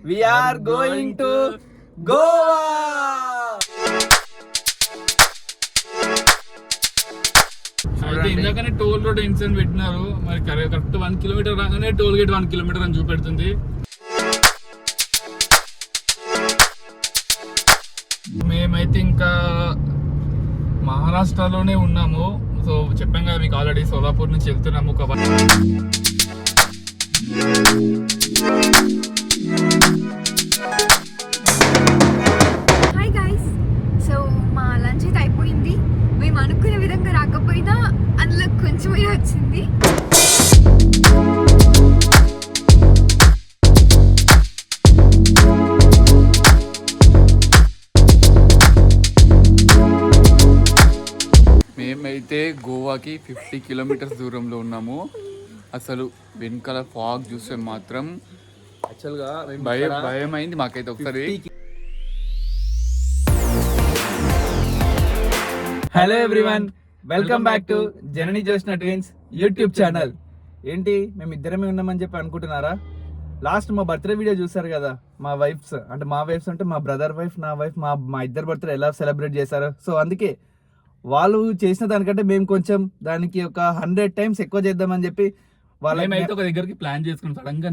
we are going to Goa. అయితే ఇందాకనే toll road incident పెట్టినారు. మరి కరెక్ట్ 1 కిలోమీటర్ రాగానే టోల్ గేట్ 1 కిలోమీటర్ అని చూపెడుతుంది. మేమైతే ఇంకా మహారాష్ట్రలోనే ఉన్నాము. సో చెప్పాం కదా మీకు ఆల్రెడీ సోలాపూర్ నుంచి వెళ్తున్నాము. హాయ్ గైస్, సో మా లంచ్ అయితే అయిపోయింది. మేము అనుకునే విధంగా రాకపోయినా అందులో కొంచెమే వచ్చింది. మేమైతే గోవాకి 50 కిలోమీటర్స్ దూరంలో ఉన్నాము. అసలు వెనకాల ఫాగ్ చూస్తే మాత్రం యాక్చువల్గా భయం అయింది మాకైతే ఒకసారి. Hello everyone, welcome back to Janani Joshna twins YouTube channel. ఏంటి మేము ఇద్దరమే ఉన్నామని చెప్పి అనుకుంటున్నారా? లాస్ట్ మా బర్త్డే వీడియో చూసారు కదా, మా వైఫ్స్ అంటే మా బ్రదర్ వైఫ్, నా వైఫ్, మా ఇద్దరు బర్త్డే ఎలా సెలబ్రేట్ చేశారు. సో అందుకే వాళ్ళు చేసిన దానికంటే మేము కొంచెం దానికి ఒక 100 times ఎక్కువ చేద్దామని చెప్పి వాళ్ళైతే ఒక దగ్గరికి ప్లాన్ చేసుకున్నాం. సడన్ గా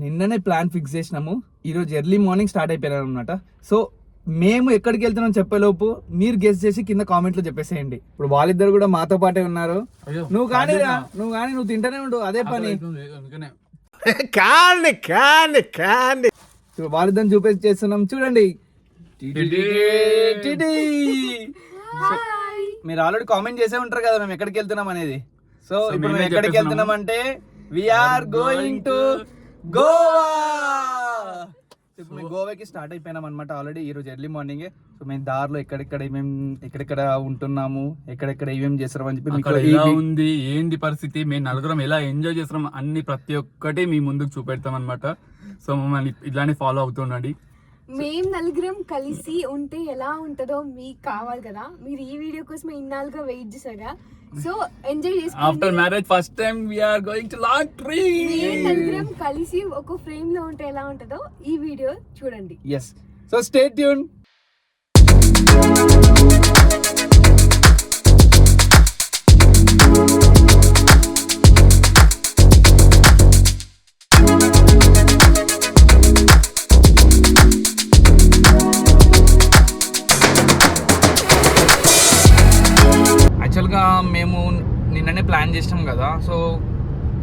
నిన్ననే ప్లాన్ ఫిక్స్ చేసినాము. ఈ రోజు ఎర్లీ మార్నింగ్ స్టార్ట్ అయిపోయినాం అనమాట. సో మేము ఎక్కడికి వెళ్తున్నాం చెప్పేలోపు మీరు గెస్ చేసి కింద కామెంట్ లో చెప్పేసేయండి. ఇప్పుడు వాళ్ళిద్దరు కూడా మాతో పాటే ఉన్నారు. నువ్వు తింటానే ఉండు, అదే పని. వాళ్ళిద్దరిని చూపేసి చేస్తున్నాం, చూడండి. మీరు ఆల్రెడీ కామెంట్ చేసే ఉంటారు కదా మేము ఎక్కడికి వెళ్తున్నాం అనేది. సో ఇప్పుడు మేము ఎక్కడికి వెళ్తున్నాం అంటే వీఆర్ గోయింగ్ టు గోవా. ఇప్పుడు మేము గోవాకి స్టార్ట్ అయిపోయినాం అనమాట ఆల్రెడీ ఈ రోజు ఎర్లీ మార్నింగ్. సో మేము దారిలో ఎక్కడెక్కడ ఉంటున్నాము, ఎక్కడెక్కడ ఏమేమి చేస్తాం అని చెప్పి ఎలా ఉంది ఏంది పరిస్థితి, మేము నలుగురం ఎలా ఎంజాయ్ చేస్తున్నాం అన్ని ప్రతి ఒక్కటి మీ ముందుకు చూపెడతాం అనమాట. సో మమ్మల్ని ఇట్లానే ఫాలో అవుతుండండి. మేము నలుగురం కలిసి ఉంటే ఎలా ఉంటుందో మీకు కావాలి కదా. మీరు ఈ వీడియో కోసం ఇన్నాళ్ళుగా వెయిట్ చేశారా. సో ఎంజాయ్ చేసుకోండి. After marriage first time we are going to long trip. నలుగురం కలిసి ఒక ఫ్రేమ్ లో ఉంటే ఎలా ఉంటుందో ఈ వీడియో చూడండి. yes, so stay tuned. యాక్చువల్గా మేము నిన్ననే ప్లాన్ చేసినాం కదా. సో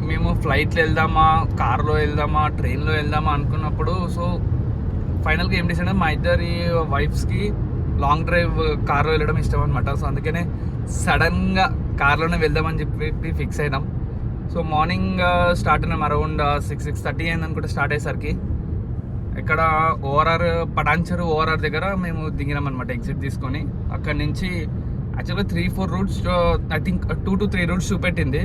మేము ఫ్లైట్లో వెళ్దామా, కార్లో వెళ్దామా, ట్రైన్లో వెళ్దామా అనుకున్నప్పుడు సో ఫైనల్గా ఏం డిసైడ్ మా ఇద్దరి వైఫ్స్కి లాంగ్ డ్రైవ్ కార్లో వెళ్ళడం ఇష్టం అనమాట. సో అందుకనే సడన్గా కార్లోనే వెళ్దామని చెప్పి ఫిక్స్ అయినాం. సో మార్నింగ్ స్టార్ట్ అయినాం అరౌండ్ 6:30 అయింది అనుకుంటే. స్టార్ట్ అయ్యేసరికి ఇక్కడ పటాన్చెరు ఓఆర్ఆర్ దగ్గర మేము దిగినాం అనమాట ఎగ్జిట్ తీసుకొని. అక్కడి నుంచి యాక్చువల్గా 3-4 routes, I think 2 to 3 routes చూపెట్టింది.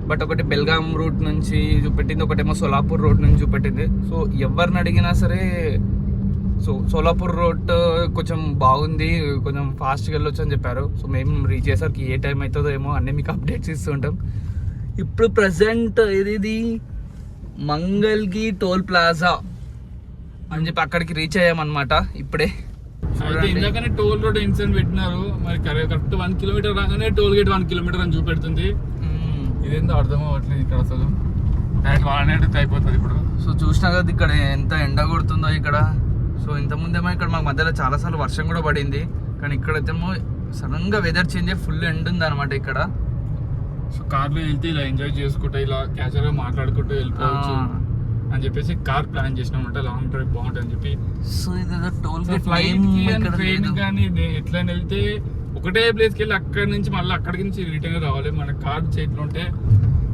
బట్ ఒకటి బెల్గాం రూట్ నుంచి చూపెట్టింది, ఒకటేమో సోలాపూర్ రోడ్ నుంచి చూపెట్టింది. సో ఎవరిని అడిగినా సరే సో సోలాపూర్ రోడ్ కొంచెం బాగుంది, కొంచెం ఫాస్ట్గా వెళ్ళొచ్చు అని చెప్పారు. సో మేము రీచ్ చేసరికి ఏ టైం అవుతుందో ఏమో అన్నీ మీకు అప్డేట్స్ ఇస్తుంటాం. ఇప్పుడు ప్రజెంట్ ఇది మంగల్గి టోల్ ప్లాజా అని చెప్పి అక్కడికి రీచ్ అయ్యామన్నమాట ఇప్పుడే. అయితే ఇందాకనే టోల్ రోడ్ ఇన్సిడెంట్ పెట్టినారు. మరి కరెక్ట్ 1 కిలోమీటర్ రాగానే టోల్ గేట్ 1 కిలోమీటర్ అని చూపెడుతుంది. ఇదేందో అర్థం అవ్వట్లేదు ఇక్కడ అసలు. వాడినట్టు అయిపోతుంది ఇప్పుడు. సో చూసినా కదా ఇక్కడ ఎంత ఎండ కొడుతుందో ఇక్కడ. సో ఇంతకుముందేమో ఇక్కడ మాకు మధ్యలో చాలాసార్లు వర్షం కూడా పడింది, కానీ ఇక్కడైతేమో సడన్ గా వెదర్ చేంజ్ అయ్యి ఫుల్ ఎండ్ ఉంది అనమాట ఇక్కడ. సో కార్లో వెళ్తే ఇలా ఎంజాయ్ చేసుకుంటా, ఇలా క్యాజువల్ గా మాట్లాడుకుంటూ వెళ్ళిపోవచ్చు అని చెప్పేసి కార్ ప్లాన్ చేసినామంటే లాంగ్ డ్రైవ్ బాగుంటుంది అని చెప్పి. సో ఇది టోల్ గేట్ ట్రైన్ కానీ ఎట్లా వెళ్తే ఒకటే ప్లేస్కి వెళ్ళి అక్కడి నుంచి మళ్ళీ అక్కడికి నుంచి రిటర్న్ రావాలి. మన కార్ చేతిలో ఉంటే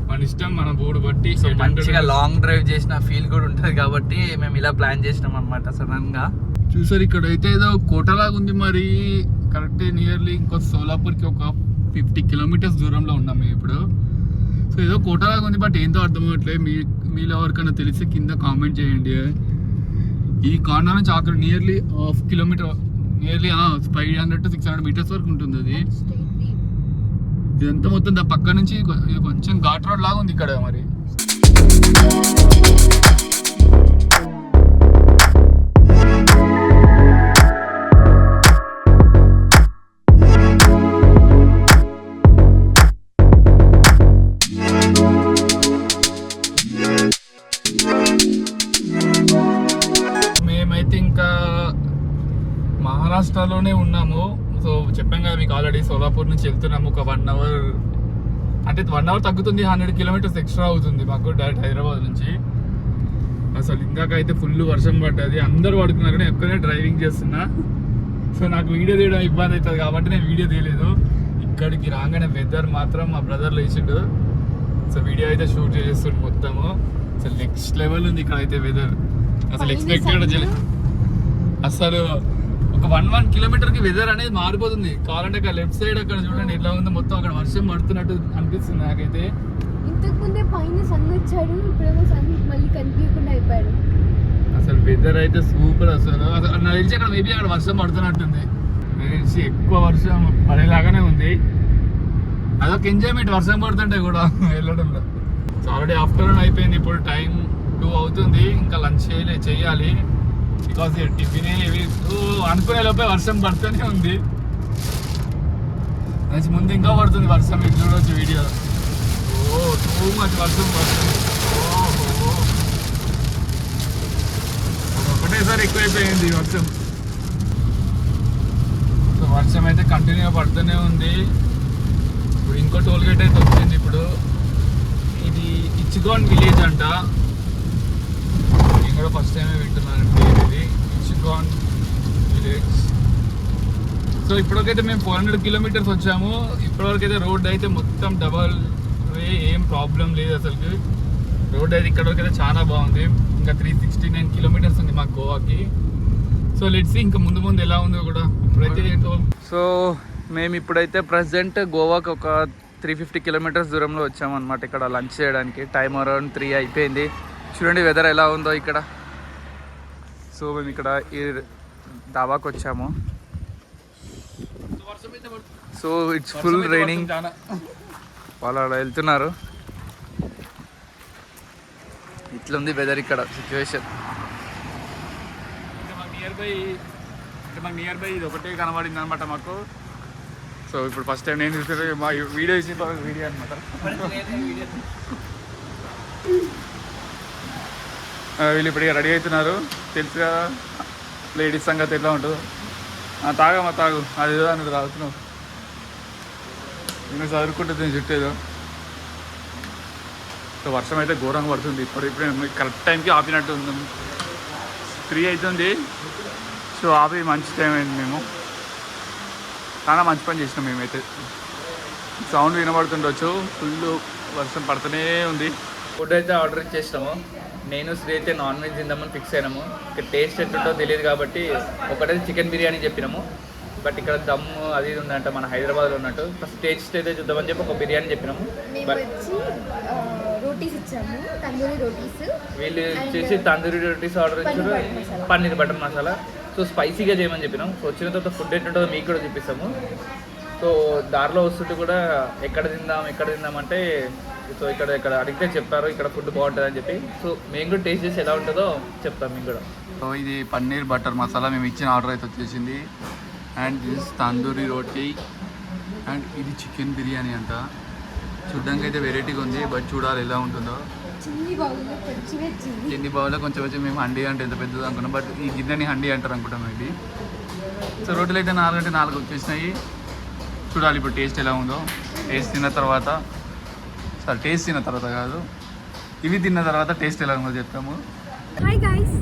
మన ఇష్టం, మన బోర్డు బట్టి మంచిగా లాంగ్ డ్రైవ్ చేసిన ఫీల్ కూడా ఉంటుంది కాబట్టి మేము ఇలా ప్లాన్ చేసినాం అనమాట సడన్ గా. చూసారు ఇక్కడ అయితే ఏదో కోటలాగా ఉంది. మరి కరెక్ట్ నియర్లీ ఇంకో సోలాపూర్కి ఒక 50 కిలోమీటర్స్ దూరంలో ఉన్నాం మేము ఇప్పుడు. సో ఏదో కోటలాగా ఉంది, బట్ ఏంటో అర్థం అవ్వట్లేదు. మీలో ఎవరికైనా తెలిస్తే కింద కామెంట్ చేయండి. ఈ కార్నర్ నుంచి అక్కడ nearly 1/2 kilometre, nearly 500 to 600 metres వరకు ఉంటుంది అది. ఇదంతా మొత్తం పక్క నుంచి కొంచెం ఘాట్ రోడ్ లాగా ఉంది ఇక్కడ. మరి మహారాష్ట్రలోనే ఉన్నాము. సో చెప్పాం కదా మీకు ఆల్రెడీ సోలాపూర్ నుంచి వెళ్తున్నాము. ఒక 1 అవర్ అంటే 1 అవర్ తగ్గుతుంది, 100 కిలోమీటర్స్ ఎక్స్ట్రా అవుతుంది మాకు డైరెక్ట్ హైదరాబాద్ నుంచి. అసలు ఇందాక అయితే ఫుల్ వర్షం పడ్డది, అందరూ పడుకున్నారు కానీ ఎక్కడనే డ్రైవింగ్ చేస్తున్నా. సో నాకు వీడియో తీయడం ఇబ్బంది అవుతుంది కాబట్టి నేను వీడియో తీయలేదు. ఇక్కడికి రాగానే వెదర్ మాత్రం మా బ్రదర్ లేచిండు. సో వీడియో అయితే షూట్ చేస్తుండు మొత్తము. అసలు నెక్స్ట్ లెవెల్ ఉంది ఇక్కడ అయితే వెదర్. అసలు ఎక్స్పెక్టెడ్ అసలు ఒక 1 కిలోమీటర్కి వెదర్ అనేది మారిపోతుంది. కావాలంటే అక్కడ లెఫ్ట్ సైడ్ అక్కడ చూడండి ఎట్లా ఉందో, మొత్తం అక్కడ వర్షం పడుతున్నట్టు అనిపిస్తుంది నాకైతే. ఇంతకు ముందే పైన సన్ వచ్చాడు, ఇప్పుడేమో సన్ మళ్ళీ కనిపించకుండా అయిపోయాడు. అసలు వెదర్ అయితే సూపర్. అసలు నాకు తెలిసి అక్కడ మేబీ అక్కడ వర్షం పడుతున్నట్టుంది. నాకు తెలిసి ఎక్కువ వర్షం పడేలాగానే ఉంది. అదొక ఎంజాయ్మెంట్ వర్షం పడుతుంటే కూడా వెళ్ళడంలో. సో ఆల్రెడీ ఆఫ్టర్నూన్ అయిపోయింది, ఇప్పుడు టైం 2 అవుతుంది. ఇంకా లంచ్ చేయాలి బికాస్ టిఫిన్ అనుకునే లోపే వర్షం పడుతూనే ఉంది. ముందు ఇంకా పడుతుంది వర్షం, మీకు చూడవచ్చు వీడియో. టూ మచ్ వర్షం పడుతుంది. ఒకటేసారి ఎక్కువైపోయింది వర్షం. సో వర్షం అయితే కంటిన్యూగా పడుతూనే ఉంది. ఇప్పుడు ఇంకో టోల్ గేట్ అయితే వచ్చింది. ఇప్పుడు ఇది ఇచ్చుగోన్ విలేజ్ అంట. నేను కూడా ఫస్ట్ టైమే వింటున్నాను పేరు ఇది, ఇచ్చుగోన్ విలేజ్. సో ఇప్పటికైతే మేము 400 కిలోమీటర్స్ వచ్చాము. ఇప్పటివరకు అయితే రోడ్ అయితే మొత్తం డబల్ వే, ఏం ప్రాబ్లం లేదు అసలుకి. రోడ్ అయితే ఇక్కడ వరకు అయితే చాలా బాగుంది. ఇంకా 369 కిలోమీటర్స్ ఉంది మాకు గోవాకి. సో లెట్స్ ఇంకా ముందు ఎలా ఉందో కూడా ఇప్పుడైతే. సో మేము ఇప్పుడైతే ప్రజెంట్ గోవాకి ఒక 350 కిలోమీటర్స్ దూరంలో వచ్చామన్నమాట. ఇక్కడ లంచ్ చేయడానికి టైం అరౌండ్ 3 అయిపోయింది. చూడండి వెదర్ ఎలా ఉందో ఇక్కడ. సో మేము ఇక్కడ ఈ దాబాకి వచ్చాము. So it's full raining. వాళ్ళు అలా వెళ్తున్నారు. ఇట్లుంది వెదర్ ఇక్కడ సిచ్యువేషన్. మాకు నియర్ బై ఇది ఒకటే కనబడింది అనమాట మాకు. సో ఇప్పుడు ఫస్ట్ టైం నేను చూస్తే మా వీడియో వీడియో అనమాట. వీళ్ళు ఇప్పుడు రెడీ అవుతున్నారు. తెలుసు కదా లేడీస్ సంగతి ఎట్లా ఉంటుందో. తాగమ్మా తాగు, అది ఏదో అన్నది తాగుతున్నావు. ఇంకా చదువుకుంటుంది చుట్టూ ఏదో. సో వర్షం అయితే ఘోరంగా పడుతుంది. ఇప్పుడు కరెక్ట్ టైంకి ఆపినట్టు ఉంది. 3 అవుతుంది. సో ఆపి మంచి టైం అయింది. మేము చాలా మంచి పని చేసినాం మేమైతే. సౌండ్ వినబడుతుండొచ్చు, ఫుల్ వర్షం పడుతూనే ఉంది. ఫుడ్ అయితే ఆర్డర్ ఇచ్చేసినాము. నేను శ్రీ అయితే నాన్ వెజ్ తిందామని ఫిక్స్ అయినాము. ఇక్కడ టేస్ట్ ఎట్లుంటో తెలియదు కాబట్టి ఒకటైతే చికెన్ బిర్యానీ చెప్పినాము. బట్ ఇక్కడ దమ్ అది ఉందంట మన హైదరాబాద్లో ఉన్నట్టు. ఫస్ట్ టేస్ట్ అయితే చూద్దామని చెప్పి ఒక బిర్యానీ చెప్పినాము. బట్ రోటీస్ ఇచ్చాము, తందూరి రోటీస్. వీళ్ళు వచ్చేసి తందూరి రోటీస్ ఆర్డర్ ఇచ్చారు, పన్నీర్ బటర్ మసాలా. సో స్పైసీగా చేయమని చెప్పినాం. సో వచ్చిన తర్వాత ఫుడ్ ఎట్లుంటుందో మీకు కూడా చూపిస్తాము. సో దారిలో వస్తుంటే కూడా ఎక్కడ తిందాం అంటే సో ఇక్కడ అడిగితే చెప్పారు ఇక్కడ ఫుడ్ బాగుంటుంది అని చెప్పి. సో మేము కూడా టేస్ట్ చేసి ఎలా ఉంటుందో చెప్తాం మీకు కూడా. సో ఇది పన్నీర్ బటర్ మసాలా మేము ఇచ్చిన ఆర్డర్ అయితే వచ్చేసింది. And this tandoori roti and ఇది చికెన్ బిర్యానీ అంట. చూడ్డానికి అయితే వెరైటీగా ఉంది, బట్ చూడాలి ఎలా ఉంటుందో. చిన్ని బౌల్లో కొంచెం వచ్చి మేము హండీ అంటే ఎంత పెద్దది అనుకున్నాం, బట్ ఈ గిన్నెని హండీ అంటారు అనుకుంటాం మేబీ. సో రోటీలు అయితే 4 అంటే 4 వచ్చేసినాయి. చూడాలి ఇప్పుడు టేస్ట్ ఎలా ఉందో. టేస్ట్ తిన్న తర్వాత కాదు, ఇవి తిన్న తర్వాత టేస్ట్ ఎలా ఉందో చెప్తాము. హాయ్ గైస్,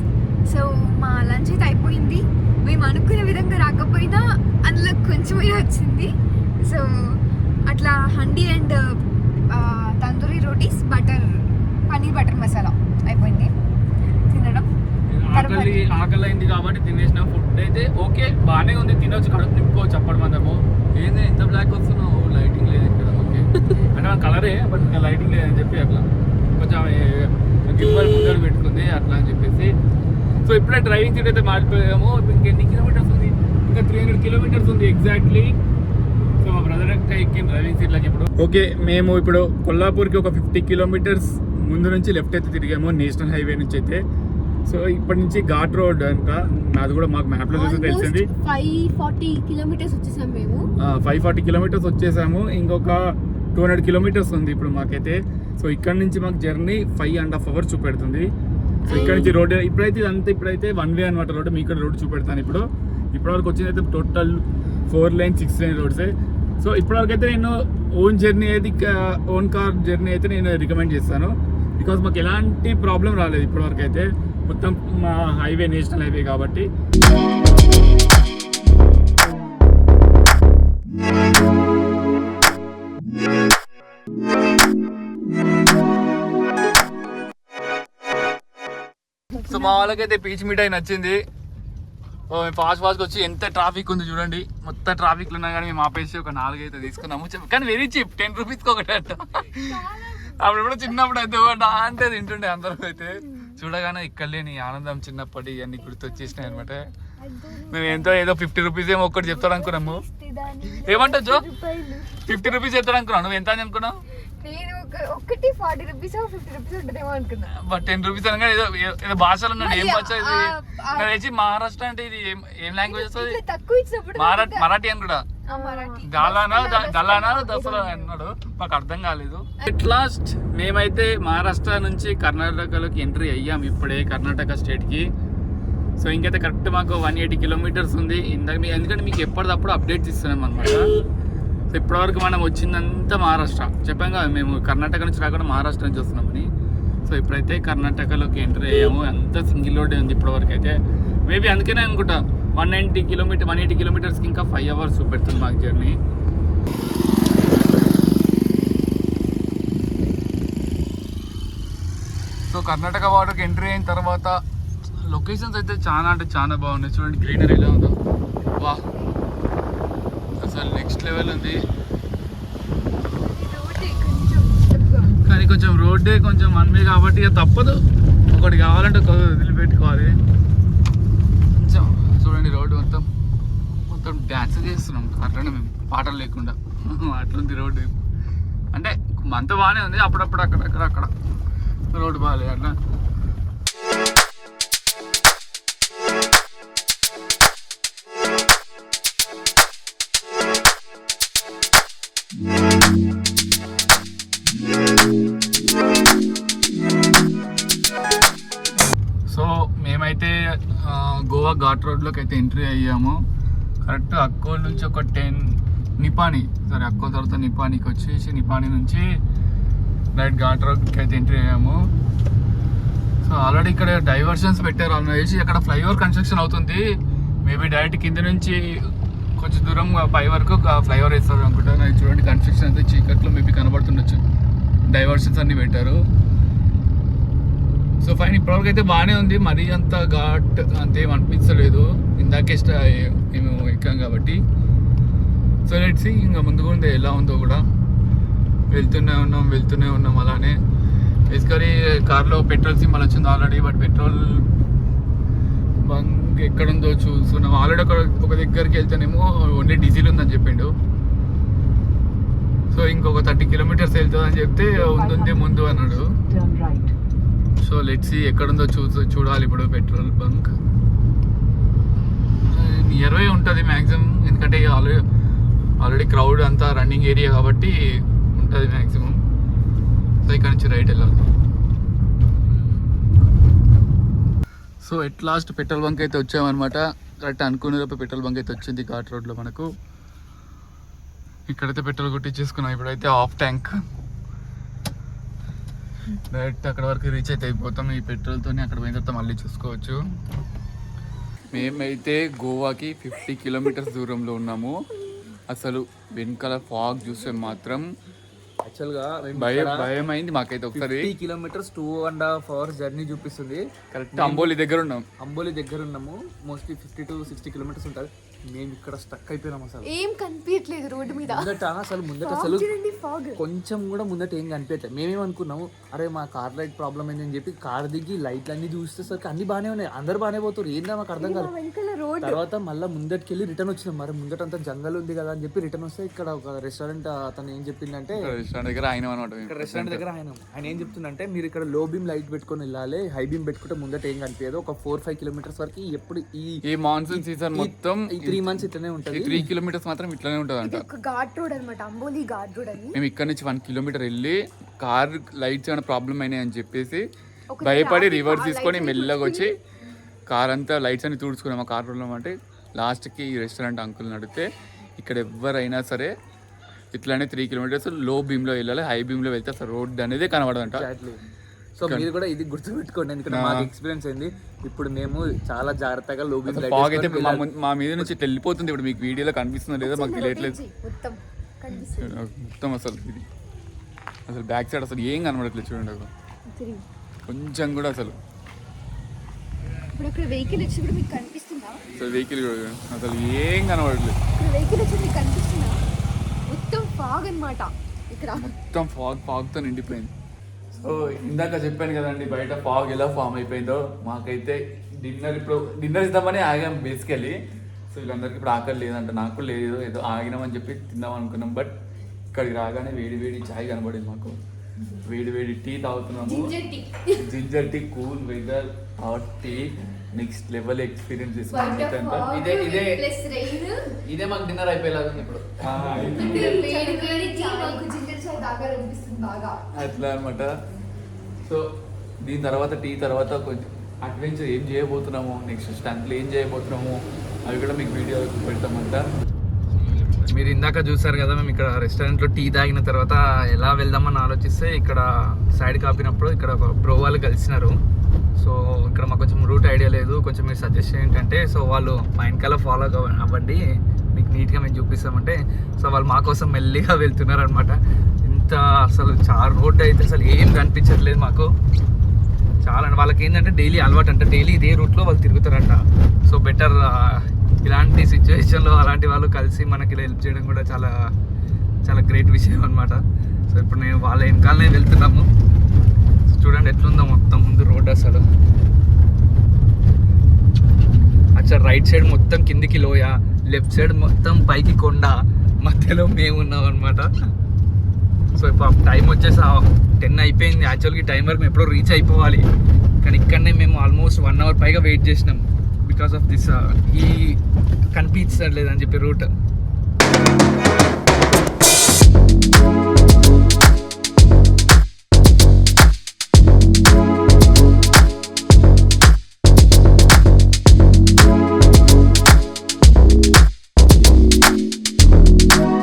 సో మా లంచ్ అయితే అయిపోయింది. మేము అనుకునే విధంగా రాకపోయినా అందులో కొంచెమే వచ్చింది. సో అట్లా హండీ అండ్ తందూరి రోటీస్ పన్నీర్ బటర్ మసాలా అయిపోయింది తినడం. ఆకలి అయింది కాబట్టి తినేసిన. ఫుడ్ అయితే ఓకే బాగానే ఉంది, తినవచ్చు, కడుపు నింపుకోవచ్చు. అప్పటి మందము ఏంది ఎంత బ్లాక్ వస్తున్నావు, లైటింగ్ లేదు ఇక్కడ. ఓకే అంటే మన కలరే, బట్ ఇంకా లైటింగ్ లేదని చెప్పి అట్లా కొంచెం గిమ్మల్ ముందర పెట్టుకుంది అట్లా అని చెప్పేసి. సో ఇప్పుడే డ్రైవింగ్ సీట్ అయితే మారిపోయాము. ఇంకెన్ని కిలోమీటర్స్ ఉంది? ఇంకా 300 కిలోమీటర్స్ ఉంది ఎగ్జాక్ట్లీ. సో మా బ్రదర్ ఎక్కిన డ్రైవింగ్ సీట్లకి ఇప్పుడు. ఓకే మేము ఇప్పుడు కొల్లాపూర్కి ఒక 50 కిలోమీటర్స్ ముందు నుంచి లెఫ్ట్ అయితే తిరిగాము, నేషనల్ హైవే నుంచి అయితే. సో ఇప్పటి నుంచి ఘాట్ రోడ్ ఇంకా నాది కూడా మాకు మ్యాప్లో చూసి తెలిసింది. 540 కిలోమీటర్స్ వచ్చేసాము మేము. 540 కిలోమీటర్స్ వచ్చేసాము. ఇంకొక 200 కిలోమీటర్స్ ఉంది ఇప్పుడు మాకైతే. సో ఇక్కడ నుంచి మాకు జర్నీ 5.5 అవర్స్ చూపెడుతుంది. సో ఇక్కడ నుంచి రోడ్ ఇప్పుడైతే 1 వే అనమాట రోడ్. మీకు రోడ్ చూపెడతాను ఇప్పుడు. ఇప్పటివరకు వచ్చింది అయితే టోటల్ 4 లైన్ 6 లైన్ రోడ్సే. సో ఇప్పటివరకు అయితే నేను ఓన్ కార్ జర్నీ అయితే నేను రికమెండ్ చేస్తాను. బికాజ్ మాకు ఎలాంటి ప్రాబ్లం రాలేదు ఇప్పటివరకు అయితే. మొత్తం మా హైవే నేషనల్ హైవే కాబట్టి. సో మా వాళ్ళకైతే పీచ్ మిఠాయి నచ్చింది. ఫాస్ట్గా వచ్చి ఎంత ట్రాఫిక్ ఉంది చూడండి. మొత్తం ట్రాఫిక్లో ఉన్నా కానీ మేము ఆపేసి ఒక 4 అయితే తీసుకున్నాము. కానీ వెరీ చీప్, 10 రూపీస్కి ఒకటి అంట. అప్పుడు కూడా చిన్నప్పుడు అయితే అంటే తింటుండే అందరం అయితే. చూడగానే ఇక్కడ లేని ఆనందం చిన్నప్పటి అన్ని గుర్తొచ్చేసినాయి అనమాట. మేము ఎంతో ఏదో 50 రూపీస్ ఏమో ఒక్కటి చెప్తాడు అనుకున్నాము. ఏమంటావు జో? 50 రూపీస్ చెప్తాడు అనుకున్నాను. నువ్వు ఎంత అని అనుకున్నావు? ఒకటి 40 రూపీస్ 50 రూపీస్ ఉంటుందేమో అనుకున్నా. బట్ 10 రూపీస్ అనగా ఏదో ఏదో భాషలో ఉన్నాడు. ఏం భాష ఇది? నాకు తెలిసి మహారాష్ట్ర అంటే ఇది ఏం లాంగ్వేజ్ వస్తుంది? తక్కువ ఇచ్చినప్పుడు మరాఠీ అని కూడా దలానా దసరా అన్నాడు. మాకు అర్థం కాలేదు. ఎట్ లాస్ట్ మేమైతే మహారాష్ట్ర నుంచి కర్ణాటకలోకి ఎంట్రీ అయ్యాం ఇప్పుడే, కర్ణాటక స్టేట్కి. సో ఇంకైతే కరెక్ట్ మాకు 180 కిలోమీటర్స్ ఉంది. ఎందుకంటే మీకు ఎప్పటికప్పుడు అప్డేట్స్ ఇస్తున్నాం అనమాట. సో ఇప్పటివరకు మనం వచ్చిందంతా మహారాష్ట్ర. చెప్పాం కదా మేము కర్ణాటక నుంచి రాకుండా మహారాష్ట్ర నుంచి వస్తున్నామని. సో ఇప్పుడైతే కర్ణాటకలోకి ఎంట్రీ అయ్యాము. అంతా సింగిల్ రోడ్డే ఉంది ఇప్పటివరకు అయితే. మేబీ అందుకనే అనుకుంటా 180 కిలోమీటర్స్కి ఇంకా 5 అవర్స్ చూపెడుతుంది మాకు జర్నీ. సో కర్ణాటక బార్డర్కి ఎంట్రీ అయిన తర్వాత లొకేషన్స్ అయితే చాలా అంటే చాలా బాగున్నాయి. చూడండి గ్రీనరీ ఎలా ఉందో, వా అసలు నెక్స్ట్ లెవెల్ ఉంది. కానీ కొంచెం రోడ్డే కొంచెం అన్వే కాబట్టి ఇక తప్పదు, ఒకటి కావాలంటే ఒక వదిలిపెట్టుకోవాలి. కొంచెం చూడండి రోడ్డు మొత్తం డ్యాన్స్ చేస్తున్నాం అట్లనే మేము పాటలు లేకుండా. అట్లుంది రోడ్డు. అంటే అంత బాగానే ఉంది, అప్పుడప్పుడు అక్కడ రోడ్డు బాగాలేదు అట్లా. సో మేమైతే గోవా ఘాట్ రోడ్లోకి అయితే ఎంట్రీ అయ్యాము. కరెక్ట్ అక్కోల్ నుంచి ఒక 10 నిపాని, సరే అక్కోల్ తర్వాత నిపానికి వచ్చేసి నిపాని నుంచి డైరెక్ట్ ఘాట్ రోడ్కి అయితే ఎంట్రీ అయ్యాము. సో ఆల్రెడీ ఇక్కడ డైవర్షన్స్ పెట్టారు. అన్న వేసి అక్కడ ఫ్లైఓవర్ కన్స్ట్రక్షన్ అవుతుంది. మేబీ డైరెక్ట్ కింద నుంచి కొంచెం దూరం పై వరకు ఫ్లైఓవర్ వేస్తారు అనుకుంటాను. చూడండి కన్స్ట్రక్షన్ అయితే చీకట్లో మేబీ కనబడుతుండొచ్చు. డైవర్షన్స్ అన్నీ పెట్టారు. సో ఫైన్ ఇప్పటివరకు అయితే బాగానే ఉంది. మరీ అంత ఘాట్ అంతేం అనిపించలేదు. ఇందాకే మేము ఎక్కాం కాబట్టి. సో లెట్స్ సీ ఇంకా ముందు కూడా ఎలా ఉందో కూడా. వెళ్తూనే ఉన్నాం అలానే. బేసికలీ కార్లో పెట్రోల్ సింబల్ వచ్చింది ఆల్రెడీ. బట్ పెట్రోల్ బంక్ ఎక్కడుందో చూస్తున్నాం. ఆల్రెడీ ఒక దగ్గరికి వెళ్తేనేమో ఓన్లీ డీజిల్ ఉందని చెప్పిండు. సో ఇంకొక 30 కిలోమీటర్స్ వెళ్తుంది అని చెప్తే ఉంది ముందు అన్నాడు. సో లెట్స్ సీ ఎక్కడుందో చూడాలి ఇప్పుడు. పెట్రోల్ బంక్ నియర్ బై ఉంటుంది మ్యాక్సిమం, ఎందుకంటే ఆల్రెడీ క్రౌడ్ అంతా రన్నింగ్ ఏరియా కాబట్టి ఉంటుంది మ్యాక్సిమం. సో ఇక్కడ నుంచి రైట్ వెళ్ళాలి. So at last petrol bunk అయితే వచ్చామన్నమాట. కరెక్ట్ అనుకునే పెట్రోల్ బంక్ అయితే వచ్చింది ఘాట్ రోడ్లో మనకు. ఇక్కడైతే పెట్రోల్ కొట్టించేసుకున్నాం. ఇప్పుడైతే హాఫ్ ట్యాంక్. డైరెక్ట్ అక్కడ వరకు రీచ్ అయితే అయిపోతాం ఈ పెట్రోల్తోనే. అక్కడ పోయిన తర్వాత మళ్ళీ చూసుకోవచ్చు. మేమైతే గోవాకి 50 కిలోమీటర్స్ దూరంలో ఉన్నాము. అసలు వెనకాల ఫాగ్ చూస్తే మాత్రం యాక్చువల్గా భయం అయింది మాకైతే. ఒకసారి 50 కిలోమీటర్స్ 2.5 hours జర్నీ చూపిస్తుంది. కరెక్ట్ అంబోలి దగ్గర ఉన్నాము. మోస్ట్లీ 50 to 60 కిలోమీటర్స్ ఉంటుంది. మేము ఇక్కడ స్టక్ అయిపోయినాం. అసలు ఏం కనిపించట్లేదు రోడ్డు మీద. ముందట కొంచెం కూడా ముందట ఏం కనిపించట్లేదు. మేమేమనుకున్నాము, అరే మా కార్ లైట్ ప్రాబ్లం ఏందని చెప్పి కార్ దిగి లైట్లు అన్ని చూసేసరికి అన్ని బాగానే ఉన్నాయి, అందరు బాగానే పోతారు. ఏందా మాకు అర్థం కాదు. తర్వాత మళ్ళీ ముందటికి వెళ్ళి రిటర్న్ వచ్చినాం. మరి ముందట అంతా జంగల్ ఉంది కదా అని చెప్పి రిటర్న్ వస్తే ఇక్కడ ఒక రెస్టారెంట్ అతను ఏం చెప్పిందంటే, రెస్టారెంట్ దగ్గర ఆయన ఏం చెప్తుందంటే, మీరు ఇక్కడ లో బీమ్ లైట్ పెట్టుకొని వెళ్ళాలి, హై బీమ్ పెట్టుకుంటే ముందట ఏం కనిపించదు. ఒక 4-5 కిలోమీటర్స్ వరకు ఎప్పుడు ఈ మాన్సూన్ సీజన్ మొత్తం 3 months ఇట్లనే ఉంటుంది. 3 కిలోమీటర్స్ మాత్రం ఇట్లనే ఉంటుంది అంట. ఘాట్ రోడ్ అన్నమాట, అంబోలి ఘాట్ రోడ్ అని. మేము ఇక్కడ నుంచి 1 కిలోమీటర్ వెళ్ళి కార్ లైట్స్ ఏమైనా ప్రాబ్లం అయినాయి అని చెప్పేసి భయపడి రివర్స్ తీసుకొని మెల్లగా వచ్చి కార్ అంతా లైట్స్ అన్ని తుడుచుకున్నాం. ఆ కార్ రోడ్లో అంటే లాస్ట్కి ఈ రెస్టారెంట్ అంకుల్ని అడిగితే ఇక్కడ ఎవరైనా సరే ఇట్లానే 3 కిలోమీటర్స్ లో బీమ్లో వెళ్ళాలి, హై బీమ్లో వెళ్తే అసలు రోడ్ అనేది కనబడదంట. సో మీరు కూడా ఇది గుర్తుపెట్టుకోండి, ఎందుకంటే మాకు ఎక్స్పీరియన్స్ అయింది. ఇప్పుడు మేము చాలా జాగ్రత్తగా లో బీమ్ ఫాగ్ అయితే మా మీద నుంచి ఇట్లా వెళ్ళిపోతుంది. ఇప్పుడు మీకు వీడియోలో కనిపిస్తుందో లేదో మాకు తెలియట్లేదు మొత్తం. అసలు బ్యాక్ సైడ్ అసలు ఏం కనబడట్లేదు చూడండి, కొంచెం కూడా అసలు. ఇప్పుడు వెహికల్ వచ్చి కూడా మీకు కనిపిస్తుందా? అసలు వెహికల్ కూడా అసలు ఏం కనబడట్లేదు. వెహికల్ వచ్చి మీకు కనిపిస్తుందా? మొత్తం ఫాగ్ అన్నమాట ఇక్కడ, మొత్తం ఫాగ్తో నిండిపోయింది. సో ఇందాక చెప్పాను కదండి బయట ఫాగ్ ఎలా ఫామ్ అయిపోయిందో. మాకైతే డిన్నర్ ఇద్దామని ఆగాం బేసికలీ. సో వీళ్ళందరికీ ఇప్పుడు ఆకలి లేదంట, నాకు లేదు, ఏదో ఆగినామని చెప్పి తిందాం అనుకున్నాం. బట్ ఇక్కడికి రాగానే వేడి చాయ్ కనబడింది మాకు, వేడి టీ తాగుతున్నాము. Ginger tea, cool weather, hot tea, next level experience ఇదే మాకు డిన్నర్ అయిపోయేలాగా ఇప్పుడు అట్లా అనమాట. సో దీని తర్వాత టీ తర్వాత కొంచెం అడ్వెంచర్ ఏం చేయబోతున్నాము, నెక్స్ట్ స్టంట్లు ఏం చేయబోతున్నాము అవి కూడా మీకు వీడియో పెడతామంట. మీరు ఇందాక చూసారు కదా, మేము ఇక్కడ రెస్టారెంట్లో టీ తాగిన తర్వాత ఎలా వెళ్దామని ఆలోచిస్తే ఇక్కడ సైడ్ కాపినప్పుడు ఇక్కడ బ్రో వాళ్ళు కలిసినారు. సో ఇక్కడ మాకు కొంచెం రూట్ ఐడియా లేదు, కొంచెం మీరు సజెస్ట్ ఏంటంటే, సో వాళ్ళు మా వెనకాల ఫాలో అవ్వండి మీకు నీట్గా మేము చూపిస్తామంటే, సో వాళ్ళు మా కోసం మెల్లిగా వెళ్తున్నారు అనమాట. ఇంత అసలు చాలా రోడ్ అయితే అసలు ఏం కనిపించట్లేదు మాకు. చాలా వాళ్ళకి ఏంటంటే డైలీ అలవాటు అంట, డైలీ ఇదే రూట్లో వాళ్ళు తిరుగుతారంట. సో బెటర్ ఇలాంటి సిచ్యువేషన్లో అలాంటి వాళ్ళు కలిసి మనకి ఇలా హెల్ప్ చేయడం కూడా చాలా చాలా గ్రేట్ విషయం అనమాట. సో ఇప్పుడు నేను వాళ్ళ వెనకాలనే వెళ్తున్నాము. చూడండి ఎట్లుందో మొత్తం ముందు రోడ్ అసలు. అచ్చా రైట్ సైడ్ మొత్తం కిందికి లోయ, లెఫ్ట్ సైడ్ మొత్తం పైకి కొండ, మధ్యలో మేము ఉన్నాం అనమాట. సో ఇప్పుడు టైం వచ్చేసి 10 అయిపోయింది. యాక్చువల్గా టైం వరకు మేము ఎప్పుడో రీచ్ అయిపోవాలి, కానీ ఇక్కడనే మేము ఆల్మోస్ట్ 1 అవర్ పైగా వెయిట్ చేసినాం బికాస్ ఆఫ్ దిస్ ఈ కనిపించలేదని చెప్పి రూట్.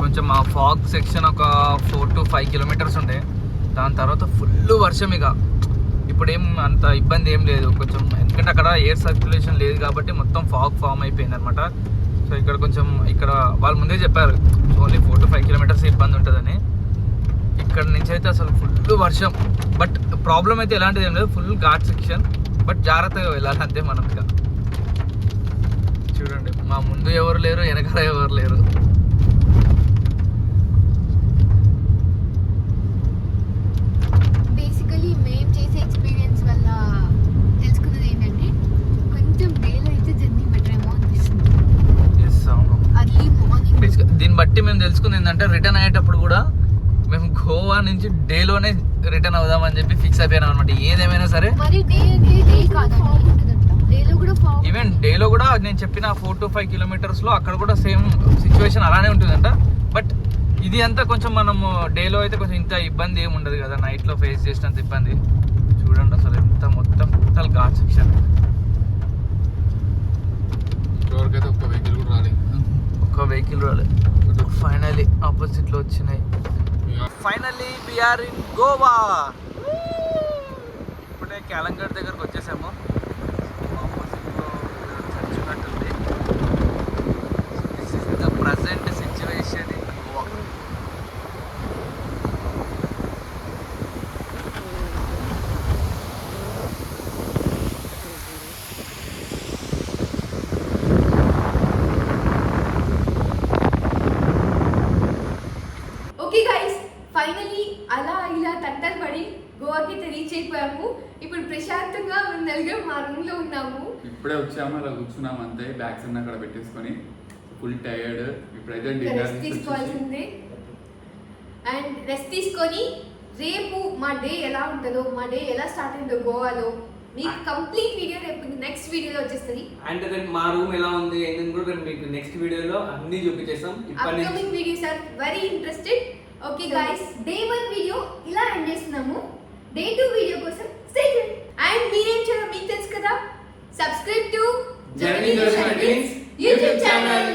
కొంచెం ఆ ఫాగ్ సెక్షన్ ఒక 4 to 5 కిలోమీటర్స్ ఉండే, దాని తర్వాత ఫుల్ వర్షం. ఇక ఇప్పుడు ఏం అంత ఇబ్బంది ఏం లేదు కొంచెం, ఎందుకంటే అక్కడ ఎయిర్ సర్క్యులేషన్ లేదు కాబట్టి మొత్తం ఫాగ్ ఫామ్ అయిపోయింది అనమాట. సో ఇక్కడ కొంచెం ఇక్కడ వాళ్ళు ముందే చెప్పారు ఓన్లీ 4 to 5 కిలోమీటర్స్ ఇబ్బంది ఉంటుందని. ఇక్కడ నుంచి అయితే అసలు ఫుల్ వర్షం. బట్ ప్రాబ్లం అయితే ఎలాంటిది ఏం లేదు, ఫుల్ ఘాట్ సెక్షన్, బట్ జాగ్రత్తగా వెళ్ళాలి అంతే మనం. ఇక చూడండి మా ముందు ఎవరు లేరు, వెనకాల ఎవరు లేరు. బేసికలీ మేము చేసే ఎక్స్పీరియన్స్ వల్ల తెలుసుకున్నది ఏంటంటే కొంచెం డేలో అయితే జర్నీ బెటర్ ఏమో అనిపిస్తుంది. అర్లీ మార్నింగ్ దీన్ని బట్టి మేము తెలుసుకుంది ఏంటంటే, రిటర్న్ అయ్యేటప్పుడు కూడా మేము గోవా నుంచి డేలోనే రిటర్న్ అవుదామని చెప్పి ఫిక్స్ అయిపోయినాం అనమాట. ఏదేమైనా సరే మరి డే కాదు, డేలో కూడా ఈవెన్ డేలో కూడా నేను చెప్పిన 4 to 5 కిలోమీటర్స్లో అక్కడ కూడా సేమ్ సిచ్యువేషన్ అలానే ఉంటుందంట. బట్ ఇది అంతా కొంచెం మనము డేలో అయితే కొంచెం ఇంత ఇబ్బంది ఏమి ఉండదు కదా, నైట్లో ఫేస్ చేసినంత ఇబ్బంది. చూడండి అసలు ఎంత మొత్తం టోటల్ ఘాట్ సెక్షన్. ఇంతవరకైతే ఒక్క వెహికల్ కూడా రాలేదు, ఒక్క వెహికల్ రాలేదు. ఫైనలీ ఆపోజిట్లో వచ్చినాయి. Finally we are in Goa. ఇప్పుడే క్యాలంగడ్ దగ్గరకు వచ్చేసాము. ఆపోజిట్లో చర్చ్ ఉన్నట్టుంది. This is the present situation in Goa. Okay guys, finally అలా ఇలా తంటలు పడి గోవాకి రీచ్ అయిపోయాము. ఇప్పుడు ప్రశాంతంగా మేము నలుగురు మా రూమ్ లో ఉన్నాము. ఇప్పుడే వచ్చాము, అలా కూర్చున్నాము అంతే. బ్యాగ్స్ అన్ని అక్కడ పెట్టేసుకొని ఫుల్ టైర్డ్. ఇప్పుడైతే రెస్ట్ తీసుకోవాల్సిందే. అండ్ రెస్ట్ తీసుకొని రేపు మా డే ఎలా ఉంటుందో, మా డే ఎలా స్టార్ట్ అయిందో గోవాలో మీకు కంప్లీట్ వీడియో రేపు నెక్స్ట్ వీడియోలో వచ్చేస్తుంది. అండ్ దెన్ మా రూమ్ ఎలా ఉంది ఏంటని కూడా నేను మీకు నెక్స్ట్ వీడియోలో అన్ని చూపించేస్తాం. Upcoming videos are very interested. Okay guys, day 1 video ఇలా ఎండ్ చేస్తున్నాము. డే 2 వీడియో కోసం స్టే ట్యూన్. అండ్ మీరేం చేయాలో మీకు తెలుసు కదా, subscribe to journey YouTube channel